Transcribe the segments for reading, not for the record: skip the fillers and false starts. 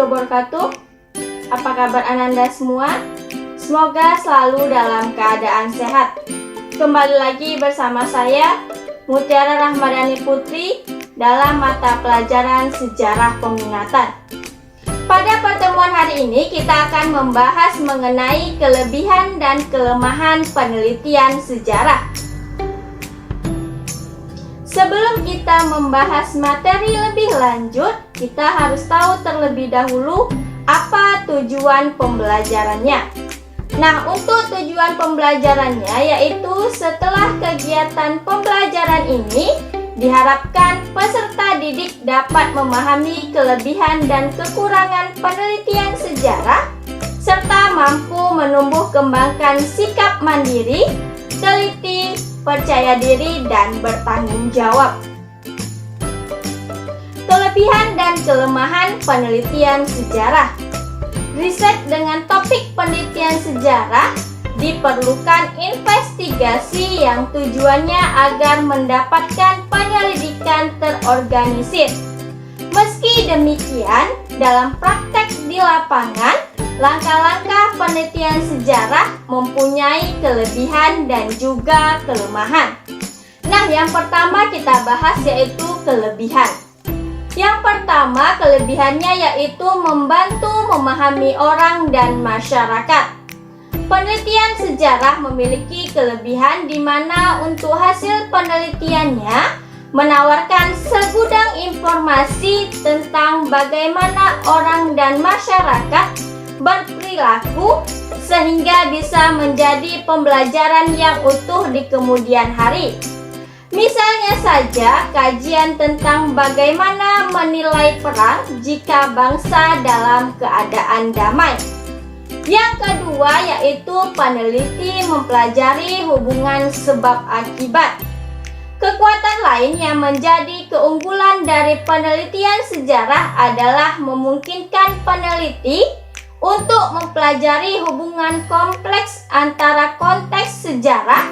wabarakatuh. Apa kabar Ananda semua? Semoga selalu dalam keadaan sehat. Kembali lagi bersama saya, Mutiara Rahmadani Putri, dalam mata pelajaran Sejarah Peminatan. Pada pertemuan hari ini kita akan membahas mengenai kelebihan dan kelemahan penelitian sejarah. Sebelum kita membahas materi lebih lanjut, kita harus tahu terlebih dahulu apa tujuan pembelajarannya. Nah, untuk tujuan pembelajarannya yaitu setelah kegiatan pembelajaran ini diharapkan peserta didik dapat memahami kelebihan dan kekurangan penelitian sejarah serta mampu menumbuh kembangkan sikap mandiri, teliti, percaya diri, dan bertanggung jawab. Kelebihan dan kelemahan penelitian sejarah. Riset dengan topik penelitian sejarah diperlukan investigasi yang tujuannya agar mendapatkan penyelidikan terorganisir. Meski demikian, dalam praktek di lapangan, langkah-langkah penelitian sejarah mempunyai kelebihan dan juga kelemahan. Nah, yang pertama kita bahas yaitu kelebihan. Yang pertama, kelebihannya yaitu membantu memahami orang dan masyarakat. Penelitian sejarah memiliki kelebihan di mana untuk hasil penelitiannya menawarkan segudang informasi tentang bagaimana orang dan masyarakat berperilaku sehingga bisa menjadi pembelajaran yang utuh di kemudian hari. Misalnya saja kajian tentang bagaimana menilai perang jika bangsa dalam keadaan damai. Yang kedua yaitu peneliti mempelajari hubungan sebab akibat. Kekuatan lain yang menjadi keunggulan dari penelitian sejarah adalah memungkinkan peneliti untuk mempelajari hubungan kompleks antara konteks sejarah,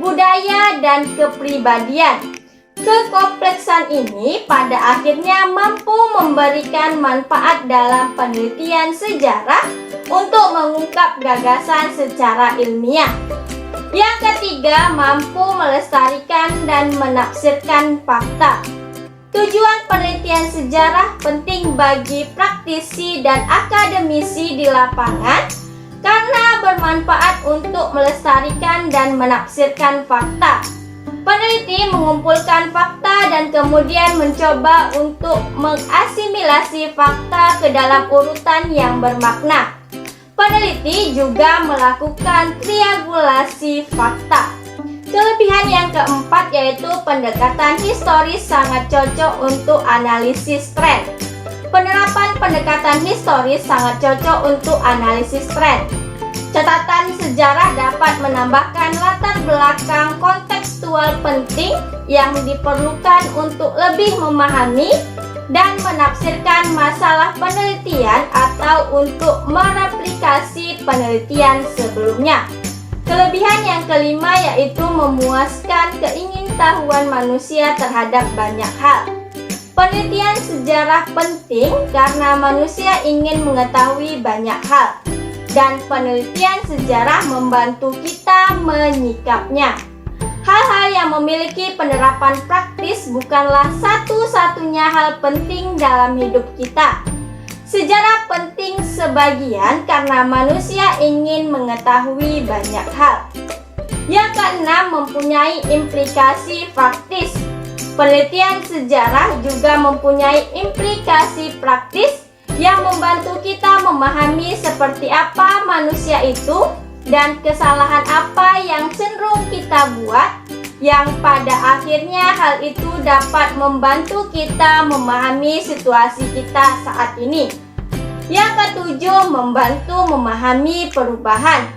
budaya, dan kepribadian. Kekompleksan ini pada akhirnya mampu memberikan manfaat dalam penelitian sejarah untuk mengungkap gagasan secara ilmiah. Yang ketiga, mampu melestarikan dan menafsirkan fakta. Tujuan penelitian sejarah penting bagi praktisi dan akademisi di lapangan karena bermanfaat untuk melestarikan dan menafsirkan fakta. Peneliti mengumpulkan fakta dan kemudian mencoba untuk mengasimilasi fakta ke dalam urutan yang bermakna. Peneliti juga melakukan triangulasi fakta. Kelebihan yang keempat yaitu pendekatan historis sangat cocok untuk analisis tren. Penerapan pendekatan historis sangat cocok untuk analisis tren. Catatan sejarah dapat menambahkan latar belakang kontekstual penting yang diperlukan untuk lebih memahami dan menafsirkan masalah penelitian atau untuk mereplikasi penelitian sebelumnya. Kelebihan yang kelima yaitu memuaskan keingintahuan manusia terhadap banyak hal. Penelitian sejarah penting karena manusia ingin mengetahui banyak hal, dan penelitian sejarah membantu kita menyikapnya. Hal-hal yang memiliki penerapan praktis bukanlah satu-satunya hal penting dalam hidup kita. Sejarah penting sebagian karena manusia ingin mengetahui banyak hal. Yang keenam, mempunyai implikasi praktis. Penelitian sejarah juga mempunyai implikasi praktis yang membantu kita memahami seperti apa manusia itu dan kesalahan apa yang cenderung kita buat, yang pada akhirnya hal itu dapat membantu kita memahami situasi kita saat ini. Yang ketujuh, membantu memahami perubahan.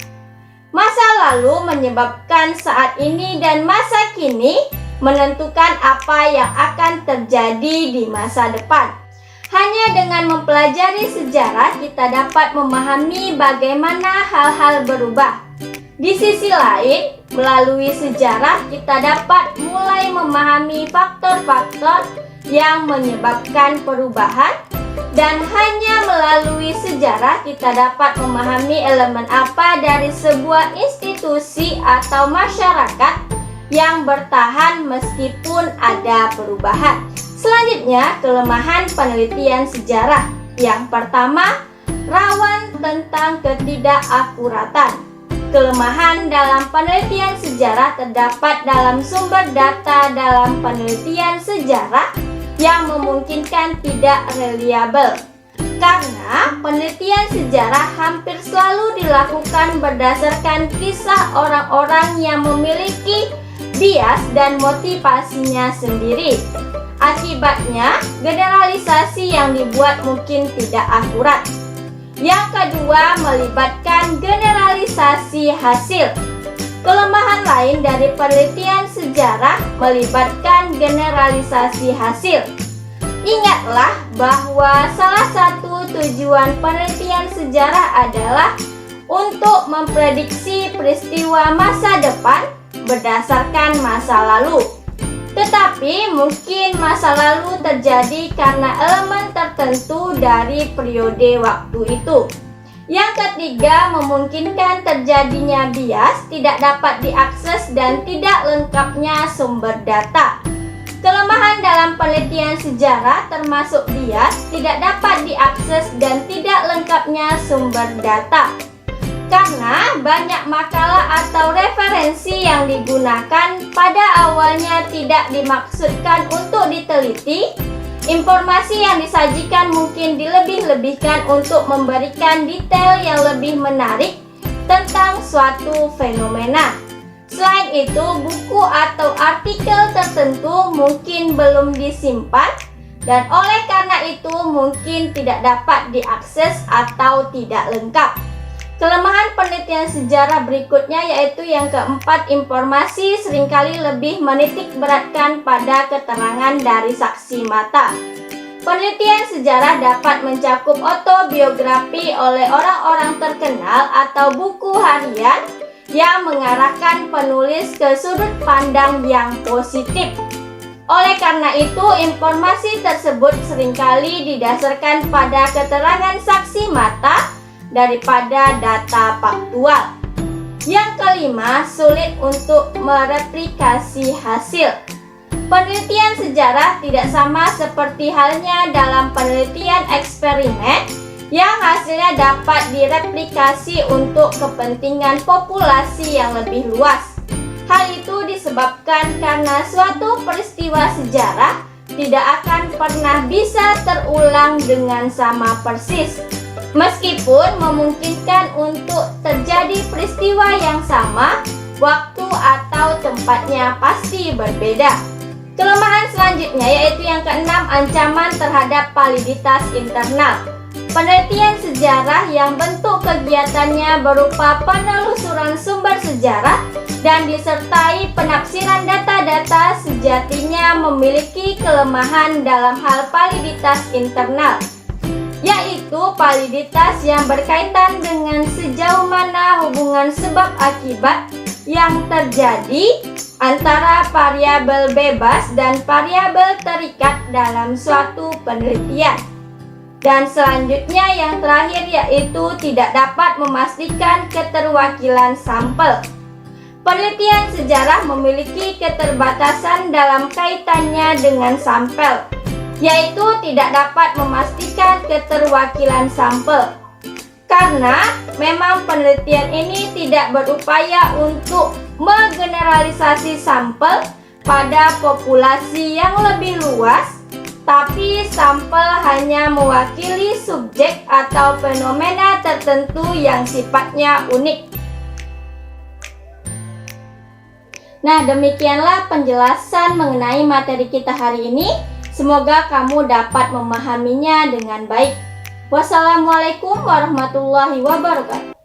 Masa lalu menyebabkan saat ini dan masa kini menentukan apa yang akan terjadi di masa depan. Hanya dengan mempelajari sejarah kita dapat memahami bagaimana hal-hal berubah. Di sisi lain, melalui sejarah kita dapat mulai memahami faktor-faktor yang menyebabkan perubahan, dan hanya melalui sejarah kita dapat memahami elemen apa dari sebuah institusi atau masyarakat yang bertahan meskipun ada perubahan. Selanjutnya, kelemahan penelitian sejarah. Yang pertama, rawan tentang ketidakakuratan. Kelemahan dalam penelitian sejarah terdapat dalam sumber data dalam penelitian sejarah yang memungkinkan tidak reliabel. Karena penelitian sejarah hampir selalu dilakukan berdasarkan kisah orang-orang yang memiliki bias dan motivasinya sendiri. Akibatnya, generalisasi yang dibuat mungkin tidak akurat. Yang kedua, melibatkan generalisasi hasil. Kelemahan lain dari penelitian sejarah melibatkan generalisasi hasil. Ingatlah bahwa salah satu tujuan penelitian sejarah adalah untuk memprediksi peristiwa masa depan berdasarkan masa lalu. Tetapi mungkin masa lalu terjadi karena elemen tertentu dari periode waktu itu. Yang ketiga, memungkinkan terjadinya bias, tidak dapat diakses dan tidak lengkapnya sumber data. Kelemahan dalam penelitian sejarah termasuk bias, tidak dapat diakses dan tidak lengkapnya sumber data. Karena banyak makalah atau referensi yang digunakan pada awalnya tidak dimaksudkan untuk diteliti, informasi yang disajikan mungkin dilebih-lebihkan untuk memberikan detail yang lebih menarik tentang suatu fenomena. Selain itu, buku atau artikel tertentu mungkin belum disimpan dan oleh karena itu mungkin tidak dapat diakses atau tidak lengkap. Kelemahan penelitian sejarah berikutnya yaitu yang keempat, informasi seringkali lebih menitik beratkan pada keterangan dari saksi mata. Penelitian sejarah dapat mencakup autobiografi oleh orang-orang terkenal atau buku harian yang mengarahkan penulis ke sudut pandang yang positif. Oleh karena itu, informasi tersebut seringkali didasarkan pada keterangan saksi mata daripada data faktual. Yang kelima, sulit untuk mereplikasi hasil. Penelitian sejarah tidak sama seperti halnya dalam penelitian eksperimen yang hasilnya dapat direplikasi untuk kepentingan populasi yang lebih luas. Hal itu disebabkan karena suatu peristiwa sejarah tidak akan pernah bisa terulang dengan sama persis. Meskipun memungkinkan untuk terjadi peristiwa yang sama, waktu atau tempatnya pasti berbeda. Kelemahan selanjutnya yaitu yang keenam, ancaman terhadap validitas internal. Penelitian sejarah yang bentuk kegiatannya berupa penelusuran sumber sejarah dan disertai penafsiran data-data sejatinya memiliki kelemahan dalam hal validitas internal, yaitu validitas yang berkaitan dengan sejauh mana hubungan sebab akibat yang terjadi antara variabel bebas dan variabel terikat dalam suatu penelitian. Dan selanjutnya yang terakhir yaitu tidak dapat memastikan keterwakilan sampel. Penelitian sejarah memiliki keterbatasan dalam kaitannya dengan sampel, yaitu tidak dapat memastikan keterwakilan sampel. Karena memang penelitian ini tidak berupaya untuk menggeneralisasi sampel pada populasi yang lebih luas, tapi sampel hanya mewakili subjek atau fenomena tertentu yang sifatnya unik. Nah, demikianlah penjelasan mengenai materi kita hari ini. Semoga kamu dapat memahaminya dengan baik. Wassalamualaikum warahmatullahi wabarakatuh.